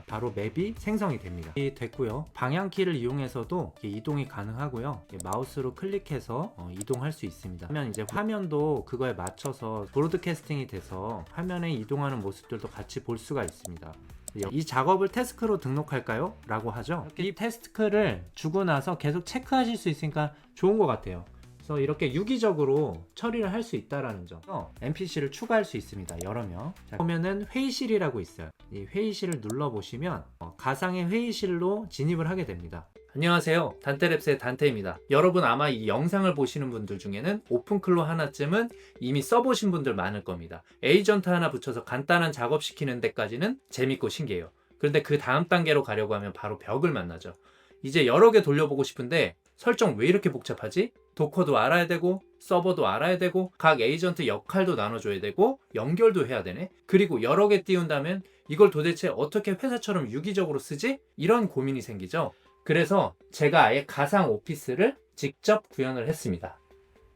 바로 맵이 생성이 됩니다. 됐고요. 방향키를 이용해서도 이동이 가능하고요. 마우스로 클릭해서 이동할 수 있습니다. 하면 이제 화면도 그거에 맞춰서 브로드캐스팅이 돼서 화면에 이동하는 모습들도 같이 볼 수가 있습니다. 이 작업을 태스크로 등록할까요? 라고 하죠. 이 태스크를 주고 나서 계속 체크하실 수 있으니까 좋은 것 같아요. 그래서 이렇게 유기적으로 처리를 할 수 있다는 점. NPC를 추가할 수 있습니다. 여러 명. 자, 보면은 회의실이라고 있어요. 이 회의실을 눌러보시면 가상의 회의실로 진입을 하게 됩니다. 안녕하세요. 단테랩스의 단테입니다. 여러분 아마 이 영상을 보시는 분들 중에는 오픈클로 하나쯤은 이미 써보신 분들 많을 겁니다. 에이전트 하나 붙여서 간단한 작업시키는 데까지는 재밌고 신기해요. 그런데 그 다음 단계로 가려고 하면 바로 벽을 만나죠. 이제 여러 개 돌려보고 싶은데 설정 왜 이렇게 복잡하지? 도커도 알아야 되고 서버도 알아야 되고 각 에이전트 역할도 나눠줘야 되고 연결도 해야 되네. 그리고 여러 개 띄운다면 이걸 도대체 어떻게 회사처럼 유기적으로 쓰지? 이런 고민이 생기죠. 그래서 제가 아예 가상 오피스를 직접 구현을 했습니다.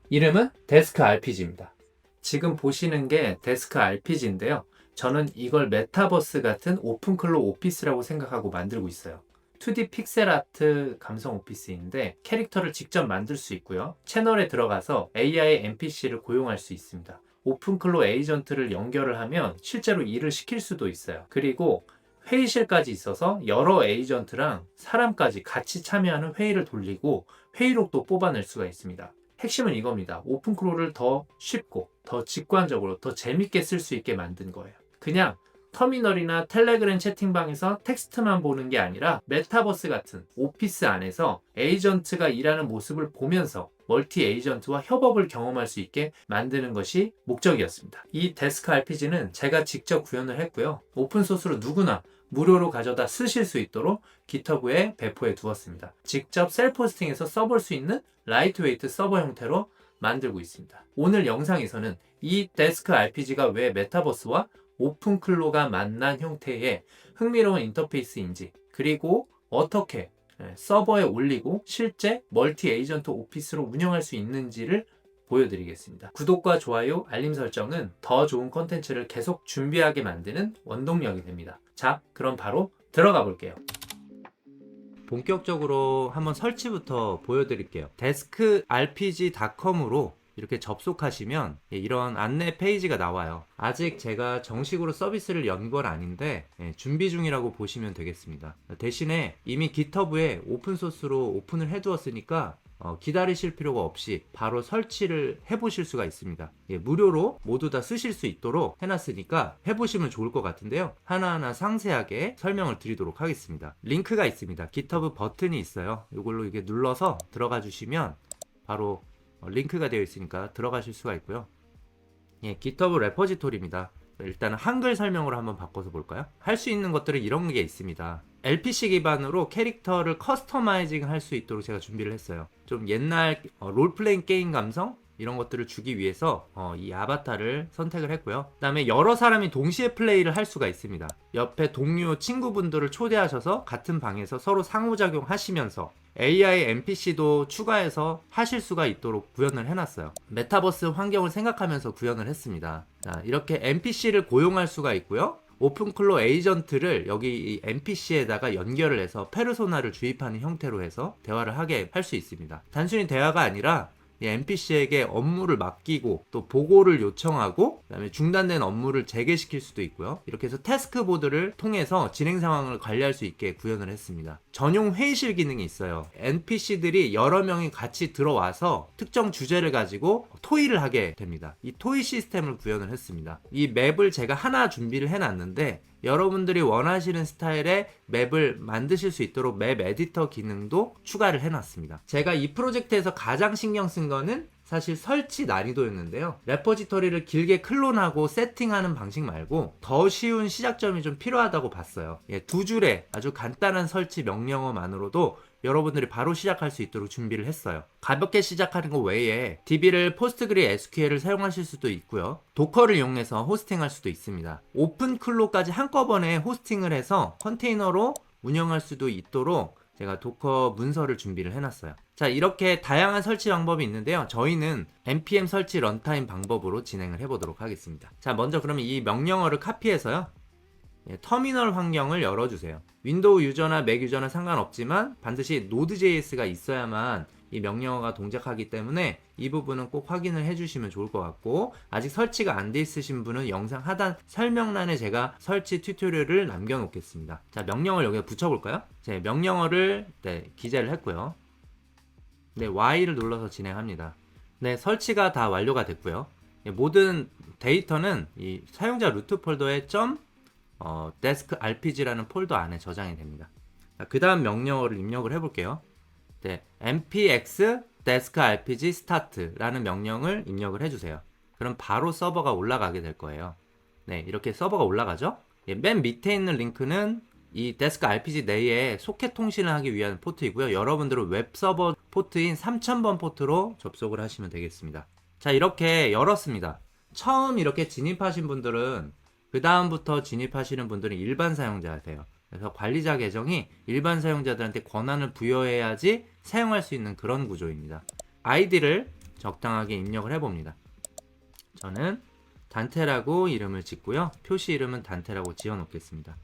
이름은 데스크 RPG입니다. 지금 보시는 게 데스크 RPG인데요. 저는 이걸 메타버스 같은 오픈클로 오피스라고 생각하고 만들고 있어요. 2D 픽셀 아트 감성 오피스인데 캐릭터를 직접 만들 수 있고요. 채널에 들어가서 AI NPC를 고용할 수 있습니다. 오픈클로 에이전트를 연결을 하면 실제로 일을 시킬 수도 있어요. 그리고 회의실까지 있어서 여러 에이전트랑 사람까지 같이 참여하는 회의를 돌리고 회의록도 뽑아낼 수가 있습니다. 핵심은 이겁니다. 오픈클로를 더 쉽고 더 직관적으로 더 재밌게 쓸 수 있게 만든 거예요. 그냥 터미널이나 텔레그램 채팅방에서 텍스트만 보는 게 아니라 메타버스 같은 오피스 안에서 에이전트가 일하는 모습을 보면서 멀티 에이전트와 협업을 경험할 수 있게 만드는 것이 목적이었습니다. 이 데스크 RPG는 제가 직접 구현을 했고요. 오픈소스로 누구나 무료로 가져다 쓰실 수 있도록 깃허브에 배포해 두었습니다. 직접 셀프 호스팅에서 써볼 수 있는 라이트웨이트 서버 형태로 만들고 있습니다. 오늘 영상에서는 이 데스크 RPG가 왜 메타버스와 오픈클로가 만난 형태의 흥미로운 인터페이스인지, 그리고 어떻게 서버에 올리고 실제 멀티 에이전트 오피스로 운영할 수 있는지를 보여드리겠습니다. 구독과 좋아요, 알림 설정은 더 좋은 컨텐츠를 계속 준비하게 만드는 원동력이 됩니다. 자, 그럼 바로 들어가 볼게요. 본격적으로 한번 설치부터 보여드릴게요. deskrpg.com으로 이렇게 접속하시면 이런 안내 페이지가 나와요. 아직 제가 정식으로 서비스를 연 건 아닌데 준비 중이라고 보시면 되겠습니다. 대신에 이미 깃허브에 오픈소스로 오픈을 해두었으니까 기다리실 필요가 없이 바로 설치를 해보실 수가 있습니다. 무료로 모두 다 쓰실 수 있도록 해놨으니까 해보시면 좋을 것 같은데요. 하나하나 상세하게 설명을 드리도록 하겠습니다. 링크가 있습니다. 깃허브 버튼이 있어요. 이걸로 이게 눌러서 들어가 주시면 바로 링크가 되어 있으니까 들어가실 수가 있고요. 깃허브 레포지토리입니다. 일단 한글 설명으로 한번 바꿔서 볼까요? 할 수 있는 것들은 이런 게 있습니다. LPC 기반으로 캐릭터를 커스터마이징 할 수 있도록 제가 준비를 했어요. 좀 옛날 롤플레잉 게임 감성? 이런 것들을 주기 위해서 이 아바타를 선택을 했고요. 그 다음에 여러 사람이 동시에 플레이를 할 수가 있습니다. 옆에 동료 친구분들을 초대하셔서 같은 방에서 서로 상호작용 하시면서 AI NPC도 추가해서 하실 수가 있도록 구현을 해놨어요. 메타버스 환경을 생각하면서 구현을 했습니다. 자, 이렇게 NPC를 고용할 수가 있고요. 오픈클로 에이전트를 여기 이 NPC에다가 연결을 해서 페르소나를 주입하는 형태로 해서 대화를 하게 할 수 있습니다. 단순히 대화가 아니라 NPC에게 업무를 맡기고 또 보고를 요청하고 그다음에 중단된 업무를 재개시킬 수도 있고요. 이렇게 해서 태스크보드를 통해서 진행 상황을 관리할 수 있게 구현을 했습니다. 전용 회의실 기능이 있어요. NPC들이 여러 명이 같이 들어와서 특정 주제를 가지고 토의를 하게 됩니다. 이 토의 시스템을 구현을 했습니다. 이 맵을 제가 하나 준비를 해놨는데 여러분들이 원하시는 스타일의 맵을 만드실 수 있도록 맵 에디터 기능도 추가를 해놨습니다. 제가 이 프로젝트에서 가장 신경 쓴 거는 사실 설치 난이도였는데요. 레포지토리를 길게 클론하고 세팅하는 방식 말고 더 쉬운 시작점이 좀 필요하다고 봤어요. 두 줄의 아주 간단한 설치 명령어만으로도 여러분들이 바로 시작할 수 있도록 준비를 했어요. 가볍게 시작하는 것 외에 DB를 포스트그리 SQL을 사용하실 수도 있고요. 도커를 이용해서 호스팅할 수도 있습니다. 오픈클로까지 한꺼번에 호스팅을 해서 컨테이너로 운영할 수도 있도록 제가 도커 문서를 준비를 해놨어요. 자, 이렇게 다양한 설치 방법이 있는데요. 저희는 npm 설치 런타임 방법으로 진행을 해보도록 하겠습니다. 자, 먼저 그러면 이 명령어를 카피해서요. 터미널 환경을 열어주세요. 윈도우 유저나 맥 유저는 상관없지만 반드시 Node.js가 있어야만 이 명령어가 동작하기 때문에 이 부분은 꼭 확인을 해주시면 좋을 것 같고, 아직 설치가 안 돼 있으신 분은 영상 하단 설명란에 제가 설치 튜토리얼을 남겨놓겠습니다. 자, 명령어를 여기에 붙여볼까요? 제 명령어를 기재를 했고요. Y를 눌러서 진행합니다. 설치가 다 완료가 됐고요. 모든 데이터는 이 사용자 루트 폴더에 desk rpg라는 폴더 안에 저장이 됩니다. 그 다음 명령어를 입력을 해볼게요. npx desk rpg start라는 명령을 입력을 해주세요. 그럼 바로 서버가 올라가게 될 거예요. 이렇게 서버가 올라가죠. 맨 밑에 있는 링크는 이 desk rpg 내에 소켓 통신을 하기 위한 포트이고요. 여러분들은 웹 서버 포트인 3000번 포트로 접속을 하시면 되겠습니다. 자, 이렇게 열었습니다. 처음 이렇게 진입하신 분들은, 그 다음부터 진입하시는 분들은 일반 사용자세요. 그래서 관리자 계정이 일반 사용자들한테 권한을 부여해야지 사용할 수 있는 그런 구조입니다. 아이디를 적당하게 입력을 해봅니다. 저는 단테라고 이름을 짓고요. 표시 이름은 단테라고 지어 놓겠습니다.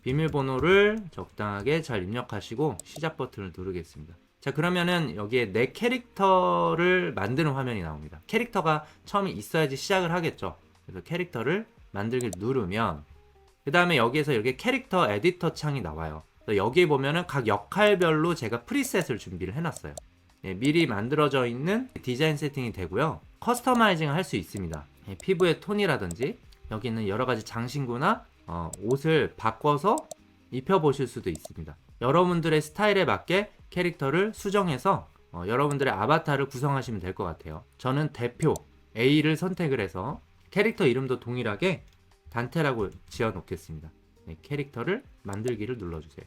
비밀번호를 적당하게 잘 입력하시고 시작 버튼을 누르겠습니다. 자, 그러면은 여기에 내 캐릭터를 만드는 화면이 나옵니다. 캐릭터가 처음에 있어야지 시작을 하겠죠. 그래서 캐릭터를 만들기를 누르면 그 다음에 여기에서 이렇게 캐릭터 에디터 창이 나와요. 여기 보면은 각 역할별로 제가 프리셋을 준비를 해놨어요. 미리 만들어져 있는 디자인 세팅이 되고요. 커스터마이징을 할 수 있습니다. 피부의 톤이라든지 여기 있는 여러가지 장신구나 옷을 바꿔서 입혀보실 수도 있습니다. 여러분들의 스타일에 맞게 캐릭터를 수정해서 여러분들의 아바타를 구성하시면 될 것 같아요. 저는 대표 A를 선택을 해서 캐릭터 이름도 동일하게 단테라고 지어 놓겠습니다. 캐릭터를 만들기를 눌러주세요.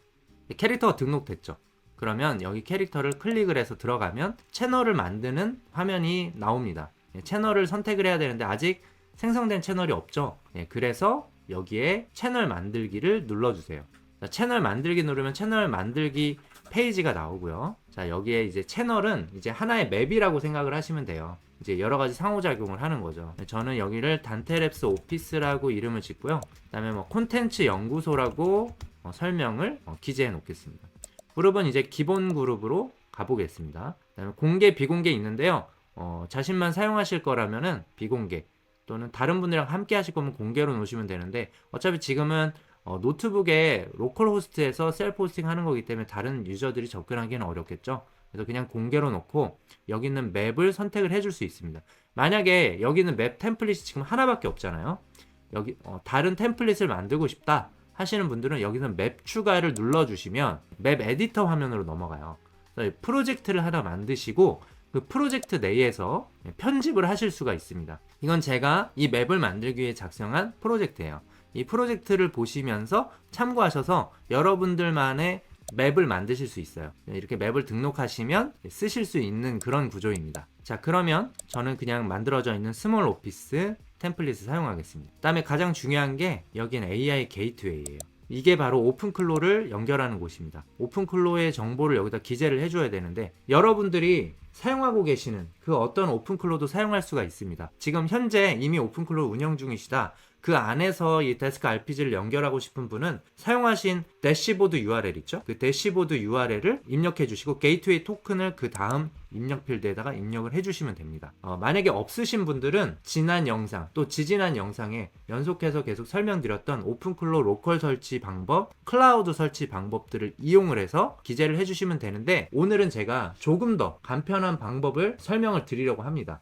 캐릭터가 등록됐죠. 그러면 여기 캐릭터를 클릭을 해서 들어가면 채널을 만드는 화면이 나옵니다. 채널을 선택을 해야 되는데 아직 생성된 채널이 없죠. 그래서 여기에 채널 만들기를 눌러주세요. 자, 채널 만들기 누르면 채널 만들기 페이지가 나오고요. 자, 여기에 이제 채널은 이제 하나의 맵이라고 생각을 하시면 돼요. 이제 여러 가지 상호작용을 하는 거죠. 저는 여기를 단테랩스 오피스라고 이름을 짓고요. 그 다음에 콘텐츠 연구소라고 설명을 기재해 놓겠습니다. 그룹은 이제 기본 그룹으로 가보겠습니다. 그 다음에 공개, 비공개 있는데요. 자신만 사용하실 거라면은 비공개, 또는 다른 분들이랑 함께 하실 거면 공개로 놓으시면 되는데, 어차피 지금은 노트북에 로컬 호스트에서 셀프 호스팅 하는 거기 때문에 다른 유저들이 접근하기는 어렵겠죠. 그래서 그냥 공개로 놓고 여기 있는 맵을 선택을 해줄 수 있습니다. 만약에 여기 있는 맵 템플릿이 지금 하나밖에 없잖아요. 여기 다른 템플릿을 만들고 싶다 하시는 분들은 여기서 맵 추가를 눌러주시면 맵 에디터 화면으로 넘어가요. 그래서 프로젝트를 하나 만드시고 그 프로젝트 내에서 편집을 하실 수가 있습니다. 이건 제가 이 맵을 만들기 위해 작성한 프로젝트예요. 이 프로젝트를 보시면서 참고하셔서 여러분들만의 맵을 만드실 수 있어요. 이렇게 맵을 등록하시면 쓰실 수 있는 그런 구조입니다. 자, 그러면 저는 그냥 만들어져 있는 스몰 오피스 템플릿을 사용하겠습니다. 그 다음에 가장 중요한 게 여기는 AI 게이트웨이예요. 이게 바로 오픈클로를 연결하는 곳입니다. 오픈클로의 정보를 여기다 기재를 해줘야 되는데, 여러분들이 사용하고 계시는 그 어떤 오픈클로도 사용할 수가 있습니다. 지금 현재 이미 오픈클로 운영 중이시다. 그 안에서 이 데스크 RPG를 연결하고 싶은 분은 사용하신 대시보드 URL 있죠? 그 대시보드 URL을 입력해 주시고 게이트웨이 토큰을 그 다음 입력 필드에다가 입력을 해주시면 됩니다. 만약에 없으신 분들은 지난 영상 또 지지난 영상에 연속해서 계속 설명드렸던 오픈클로 로컬 설치 방법, 클라우드 설치 방법들을 이용을 해서 기재를 해주시면 되는데, 오늘은 제가 조금 더 간편한 방법을 설명을 드리려고 합니다.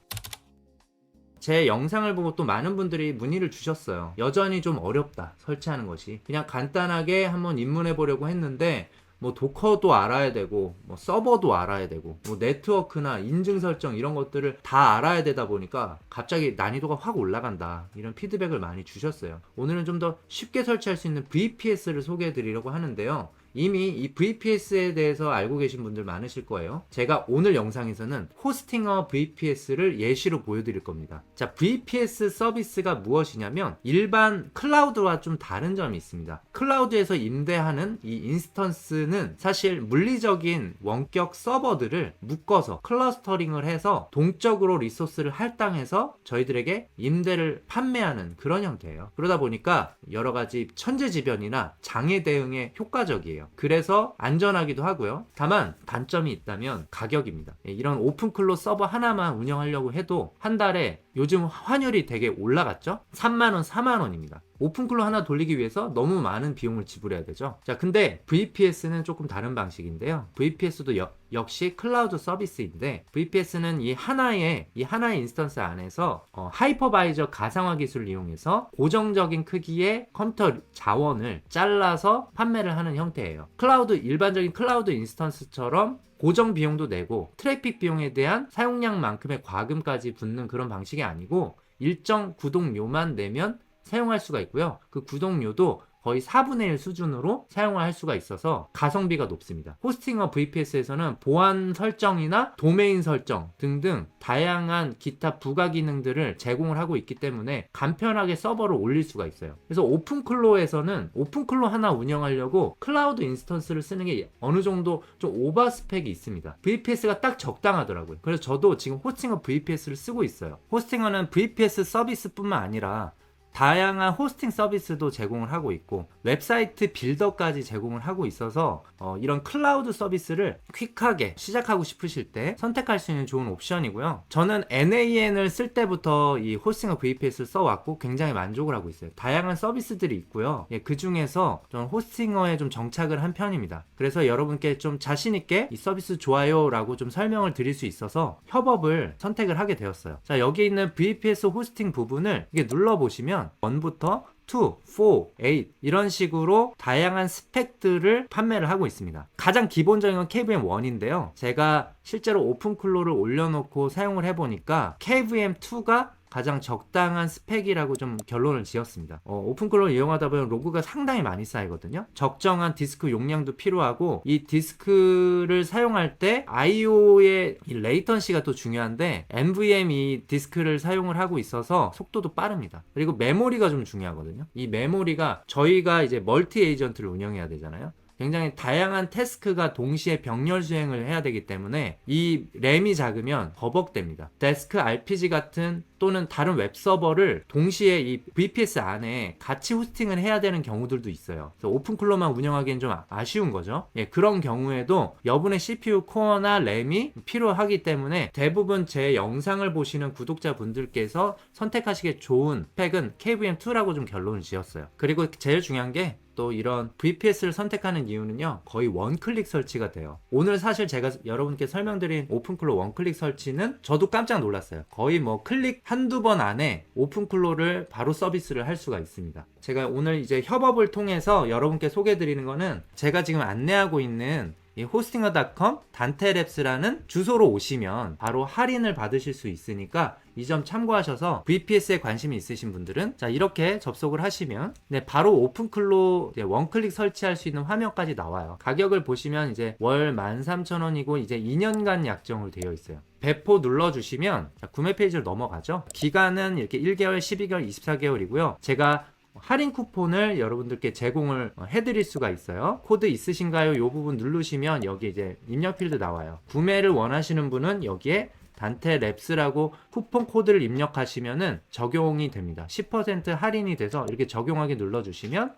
제 영상을 보고 또 많은 분들이 문의를 주셨어요. 여전히 좀 어렵다, 설치하는 것이. 그냥 간단하게 한번 입문해 보려고 했는데 도커도 알아야 되고 서버도 알아야 되고 네트워크나 인증 설정 이런 것들을 다 알아야 되다 보니까 갑자기 난이도가 확 올라간다, 이런 피드백을 많이 주셨어요. 오늘은 좀 더 쉽게 설치할 수 있는 VPS를 소개해 드리려고 하는데요. 이미 이 VPS에 대해서 알고 계신 분들 많으실 거예요. 제가 오늘 영상에서는 호스팅어 VPS를 예시로 보여드릴 겁니다. 자, VPS 서비스가 무엇이냐면 일반 클라우드와 좀 다른 점이 있습니다. 클라우드에서 임대하는 이 인스턴스는 사실 물리적인 원격 서버들을 묶어서 클러스터링을 해서 동적으로 리소스를 할당해서 저희들에게 임대를 판매하는 그런 형태예요. 그러다 보니까 여러 가지 천재지변이나 장애 대응에 효과적이에요. 그래서 안전하기도 하고요. 다만 단점이 있다면 가격입니다. 이런 오픈클로 서버 하나만 운영하려고 해도 한 달에 요즘 환율이 되게 올라갔죠? 3만원, 4만원입니다. 오픈클로 하나 돌리기 위해서 너무 많은 비용을 지불해야 되죠. 자, 근데 VPS는 조금 다른 방식인데요. VPS도 역시 클라우드 서비스인데 VPS는 이 하나의 인스턴스 안에서 하이퍼바이저 가상화 기술을 이용해서 고정적인 크기의 컴퓨터 자원을 잘라서 판매를 하는 형태예요. 일반적인 클라우드 인스턴스처럼 고정 비용도 내고 트래픽 비용에 대한 사용량만큼의 과금까지 붙는 그런 방식이 아니고 일정 구독료만 내면 사용할 수가 있고요. 그 구독료도 거의 4분의 1 수준으로 사용을 할 수가 있어서 가성비가 높습니다. 호스팅어 VPS에서는 보안 설정이나 도메인 설정 등등 다양한 기타 부가 기능들을 제공을 하고 있기 때문에 간편하게 서버를 올릴 수가 있어요. 그래서 오픈클로에서는 오픈클로 하나 운영하려고 클라우드 인스턴스를 쓰는 게 어느 정도 좀 오버 스펙이 있습니다. VPS가 딱 적당하더라고요. 그래서 저도 지금 호스팅어 VPS를 쓰고 있어요. 호스팅어는 VPS 서비스뿐만 아니라 다양한 호스팅 서비스도 제공을 하고 있고 웹사이트 빌더까지 제공을 하고 있어서 이런 클라우드 서비스를 퀵하게 시작하고 싶으실 때 선택할 수 있는 좋은 옵션이고요. 저는 NAN을 쓸 때부터 이 호스팅어 VPS를 써왔고 굉장히 만족을 하고 있어요. 다양한 서비스들이 있고요. 그 중에서 좀 호스팅어에 좀 정착을 한 편입니다. 그래서 여러분께 좀 자신있게 이 서비스 좋아요 라고 좀 설명을 드릴 수 있어서 협업을 선택을 하게 되었어요. 자, 여기 있는 VPS 호스팅 부분을 이게 눌러보시면 1부터 2, 4, 8 이런 식으로 다양한 스펙들을 판매를 하고 있습니다. 가장 기본적인 건 KVM1인데요. 제가 실제로 오픈클로를 올려놓고 사용을 해보니까 KVM2가 가장 적당한 스펙이라고 좀 결론을 지었습니다. 오픈클로를 이용하다 보면 로그가 상당히 많이 쌓이거든요. 적정한 디스크 용량도 필요하고 이 디스크를 사용할 때 IO의 레이턴시가 또 중요한데 NVMe 이 디스크를 사용을 하고 있어서 속도도 빠릅니다. 그리고 메모리가 좀 중요하거든요. 이 메모리가 저희가 이제 멀티 에이전트를 운영해야 되잖아요. 굉장히 다양한 태스크가 동시에 병렬 수행을 해야 되기 때문에 이 램이 작으면 버벅됩니다. 데스크 RPG 같은 또는 다른 웹서버를 동시에 이 VPS 안에 같이 호스팅을 해야 되는 경우들도 있어요. 그래서 오픈클로만 운영하기엔 좀 아쉬운 거죠. 그런 경우에도 여분의 CPU 코어나 램이 필요하기 때문에 대부분 제 영상을 보시는 구독자분들께서 선택하시기에 좋은 스펙은 KVM2라고 좀 결론을 지었어요. 그리고 제일 중요한 게 또 이런 VPS를 선택하는 이유는요, 거의 원클릭 설치가 돼요. 오늘 사실 제가 여러분께 설명드린 오픈클로 원클릭 설치는 저도 깜짝 놀랐어요. 거의 뭐 클릭 한두 번 안에 오픈클로를 바로 서비스를 할 수가 있습니다. 제가 오늘 이제 협업을 통해서 여러분께 소개해드리는 거는 제가 지금 안내하고 있는 이 호스팅어.com 단테랩스라는 주소로 오시면 바로 할인을 받으실 수 있으니까 이 점 참고하셔서 VPS에 관심이 있으신 분들은 자, 이렇게 접속을 하시면 바로 오픈클로 원클릭 설치할 수 있는 화면까지 나와요. 가격을 보시면 이제 월 13,000원이고 이제 2년간 약정으로 되어 있어요. 배포 눌러주시면 자, 구매 페이지로 넘어가죠. 기간은 이렇게 1개월, 12개월, 24개월이고요. 제가 할인 쿠폰을 여러분들께 제공을 해드릴 수가 있어요. 코드 있으신가요? 이 부분 누르시면 여기 이제 입력 필드 나와요. 구매를 원하시는 분은 여기에 단테랩스라고 쿠폰 코드를 입력하시면은 적용이 됩니다. 10% 할인이 돼서 이렇게 적용하기 눌러주시면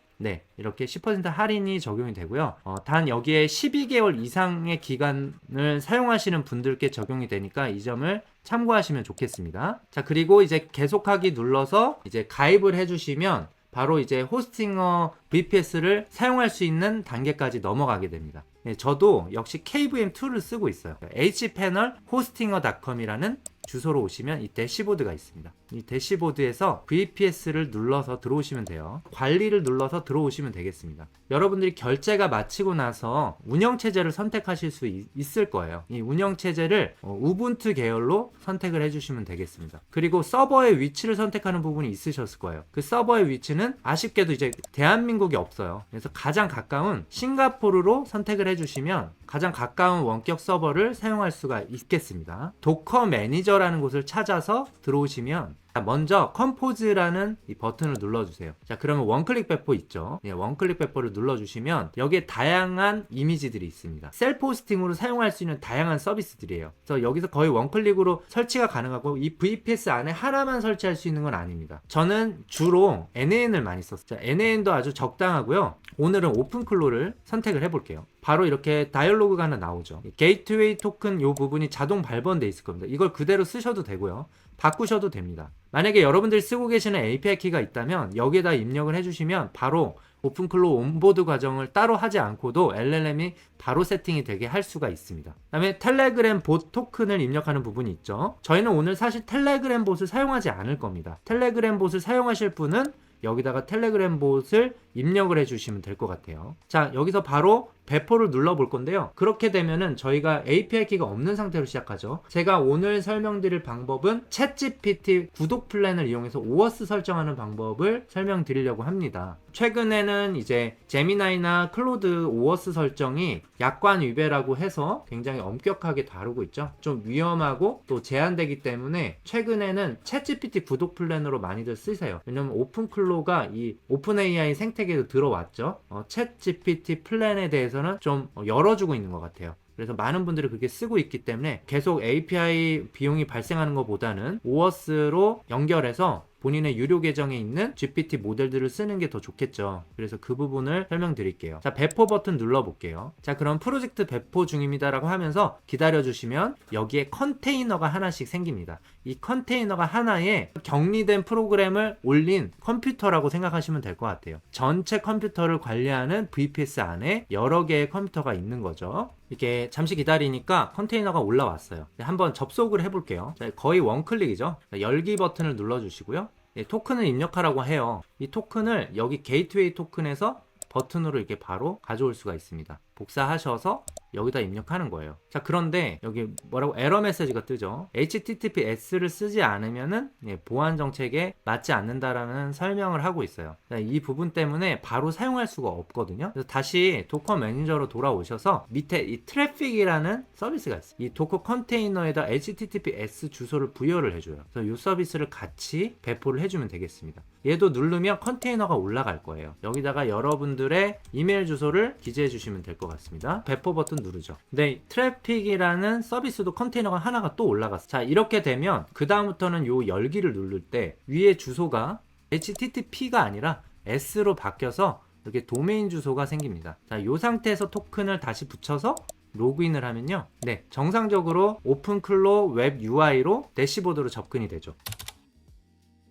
이렇게 10% 할인이 적용이 되고요. 단 여기에 12개월 이상의 기간을 사용하시는 분들께 적용이 되니까 이 점을 참고하시면 좋겠습니다. 자, 그리고 이제 계속하기 눌러서 이제 가입을 해주시면 바로 이제 호스팅어 VPS를 사용할 수 있는 단계까지 넘어가게 됩니다. 저도 역시 KVM2를 쓰고 있어요. hpanel hosting어.com이라는 주소로 오시면 이 대시보드가 있습니다. 이 대시보드에서 VPS를 눌러서 들어오시면 돼요. 관리를 눌러서 들어오시면 되겠습니다. 여러분들이 결제가 마치고 나서 운영체제를 선택하실 수 있을 거예요. 이 운영체제를 우분투 계열로 선택을 해주시면 되겠습니다. 그리고 서버의 위치를 선택하는 부분이 있으셨을 거예요. 그 서버의 위치는 아쉽게도 이제 대한민국이 없어요. 그래서 가장 가까운 싱가포르로 선택을 해주시면 가장 가까운 원격 서버를 사용할 수가 있겠습니다. 도커 매니저라는 곳을 찾아서 들어오시면 먼저 컴포즈라는 이 버튼을 눌러주세요. 자, 그러면 원클릭 배포 있죠. 예, 원클릭 배포를 눌러주시면 여기에 다양한 이미지들이 있습니다. 셀프 호스팅으로 사용할 수 있는 다양한 서비스들이에요. 그래서 여기서 거의 원클릭으로 설치가 가능하고 이 VPS 안에 하나만 설치할 수 있는 건 아닙니다. 저는 주로 NAN을 많이 썼어요. NAN도 아주 적당하고요. 오늘은 오픈클로를 선택을 해볼게요. 바로 이렇게 다이얼로그가 하나 나오죠. 게이트웨이 토큰 이 부분이 자동 발번돼 있을 겁니다. 이걸 그대로 쓰셔도 되고요. 바꾸셔도 됩니다. 만약에 여러분들이 쓰고 계시는 API 키가 있다면 여기에다 입력을 해주시면 바로 오픈클로 온보드 과정을 따로 하지 않고도 LLM이 바로 세팅이 되게 할 수가 있습니다. 그 다음에 텔레그램 봇 토큰을 입력하는 부분이 있죠. 저희는 오늘 사실 텔레그램 봇을 사용하지 않을 겁니다. 텔레그램 봇을 사용하실 분은 여기다가 텔레그램 봇을 입력을 해주시면 될 것 같아요. 자, 여기서 바로 배포를 눌러볼 건데요. 그렇게 되면은 저희가 API 키가 없는 상태로 시작하죠. 제가 오늘 설명드릴 방법은 챗GPT 구독 플랜을 이용해서 오어스 설정하는 방법을 설명드리려고 합니다. 최근에는 이제 제미나이나 클로드 오어스 설정이 약관 위배라고 해서 굉장히 엄격하게 다루고 있죠. 좀 위험하고 또 제한되기 때문에 최근에는 챗GPT 구독 플랜으로 많이들 쓰세요. 왜냐면 오픈클로가 이 오픈 AI 생태계로 들어왔죠. 챗GPT 플랜에 대해서는 좀 열어주고 있는 것 같아요. 그래서 많은 분들이 그렇게 쓰고 있기 때문에 계속 API 비용이 발생하는 것보다는 오어스로 연결해서 본인의 유료 계정에 있는 GPT 모델들을 쓰는 게 더 좋겠죠. 그래서 그 부분을 설명드릴게요. 자, 배포 버튼 눌러볼게요. 자, 그럼 프로젝트 배포 중입니다 라고 하면서 기다려주시면 여기에 컨테이너가 하나씩 생깁니다. 이 컨테이너가 하나에 격리된 프로그램을 올린 컴퓨터라고 생각하시면 될 것 같아요. 전체 컴퓨터를 관리하는 VPS 안에 여러 개의 컴퓨터가 있는 거죠. 이렇게 잠시 기다리니까 컨테이너가 올라왔어요. 한번 접속을 해볼게요. 자, 거의 원클릭이죠. 자, 열기 버튼을 눌러주시고요. 토큰을 입력하라고 해요. 이 토큰을 여기 게이트웨이 토큰에서 버튼으로 이렇게 바로 가져올 수가 있습니다. 복사하셔서 여기다 입력하는 거예요. 자, 그런데 여기 뭐라고 에러 메시지가 뜨죠. HTTPS를 쓰지 않으면은 보안 정책에 맞지 않는다라는 설명을 하고 있어요. 이 부분 때문에 바로 사용할 수가 없거든요. 그래서 다시 도커 매니저로 돌아오셔서 밑에 이 트래픽이라는 서비스가 있어요. 이 도커 컨테이너에다 HTTPS 주소를 부여를 해줘요. 그래서 이 서비스를 같이 배포를 해주면 되겠습니다. 얘도 누르면 컨테이너가 올라갈 거예요. 여기다가 여러분들의 이메일 주소를 기재해 주시면 될 것 같습니다. 배포 버튼 누르죠. 네, 트래픽이라는 서비스도 컨테이너가 하나가 또 올라갔어요. 자, 이렇게 되면 그 다음부터는 요 열기를 누를 때 위에 주소가 HTTP가 아니라 S로 바뀌어서 이렇게 도메인 주소가 생깁니다. 자, 요 상태에서 토큰을 다시 붙여서 로그인을 하면요. 네, 정상적으로 오픈클로 웹 UI로 대시보드로 접근이 되죠.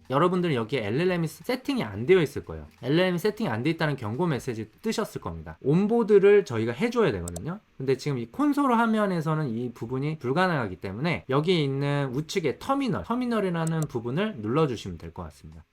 여러분들은 여기에 LLM이 세팅이 안 되어 있을 거예요. LLM이 세팅이 안 되어 있다는 경고 메시지 뜨셨을 겁니다. 온보드를 저희가 해줘야 되거든요. 근데 지금 이 콘솔 화면에서는 이 부분이 불가능하기 때문에 여기 있는 우측에 터미널이라는 부분을 눌러주시면 될 것 같습니다.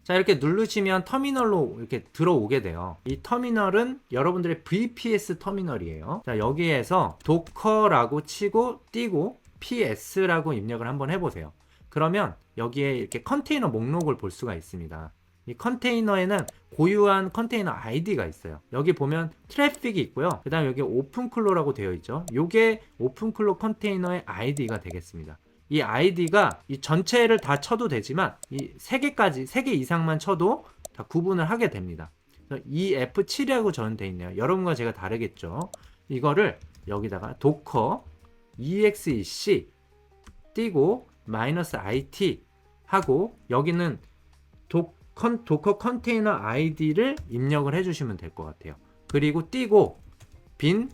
자, 이렇게 누르시면 터미널로 이렇게 들어오게 돼요. 이 터미널은 여러분들의 VPS 터미널이에요. 자, 여기에서 도커라고 치고 띄고 PS라고 입력을 한번 해보세요. 그러면 여기에 이렇게 컨테이너 목록을 볼 수가 있습니다. 이 컨테이너에는 고유한 컨테이너 아이디가 있어요. 여기 보면 트래픽이 있고요. 그 다음에 여기 오픈클로라고 되어 있죠. 이게 오픈클로 컨테이너의 아이디가 되겠습니다. 이 아이디가 이 전체를 다 쳐도 되지만 이 3개 이상만 쳐도 다 구분을 하게 됩니다. EF7이라고 저는 되어 있네요. 여러분과 제가 다르겠죠. 이거를 여기다가 도커 EXEC 띄고 -IT 하고 여기는 도커 컨테이너 아이디를 입력을 해주시면 될 것 같아요. 그리고 띄고 bin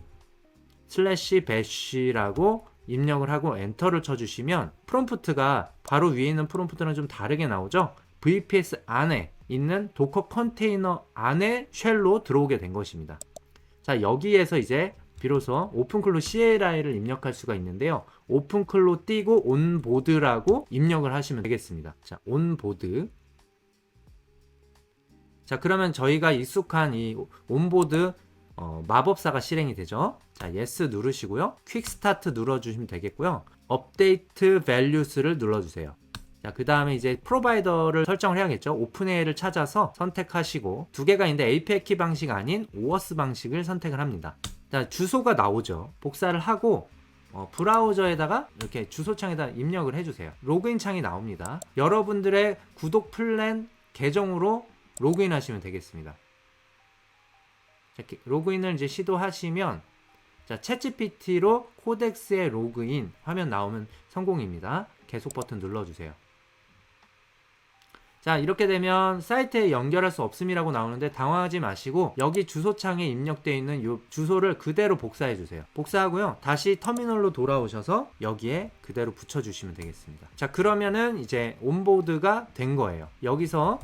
/bash라고 입력을 하고 엔터를 쳐주시면 프롬프트가 바로 위에 있는 프롬프트랑 좀 다르게 나오죠. VPS 안에 있는 도커 컨테이너 안에 쉘로 들어오게 된 것입니다. 자, 여기에서 이제 비로소 오픈클로 CLI를 입력할 수가 있는데요. 오픈클로 띄고 온보드라고 입력을 하시면 되겠습니다. 자, 온보드. 자, 그러면 저희가 익숙한 이 온보드 마법사가 실행이 되죠. 자, yes 누르시고요. 퀵 스타트 눌러주시면 되겠고요. 업데이트 밸류스를 눌러주세요. 자, 그 다음에 이제 프로바이더를 설정을 해야겠죠. 오픈AI를 찾아서 선택하시고 두 개가 있는데 API 키 방식 아닌 OAuth 방식을 선택을 합니다. 자, 주소가 나오죠. 복사를 하고 브라우저에다가 이렇게 주소창에다 입력을 해주세요. 로그인 창이 나옵니다. 여러분들의 구독 플랜 계정으로 로그인 하시면 되겠습니다. 자, 로그인을 이제 시도하시면 자, 챗GPT로 코덱스에 로그인 화면 나오면 성공입니다. 계속 버튼 눌러주세요. 자, 이렇게 되면 사이트에 연결할 수 없음이라고 나오는데 당황하지 마시고 여기 주소창에 입력되어 있는 이 주소를 그대로 복사해 주세요. 복사하고요. 다시 터미널로 돌아오셔서 여기에 그대로 붙여주시면 되겠습니다. 자, 그러면은 이제 온보드가 된 거예요. 여기서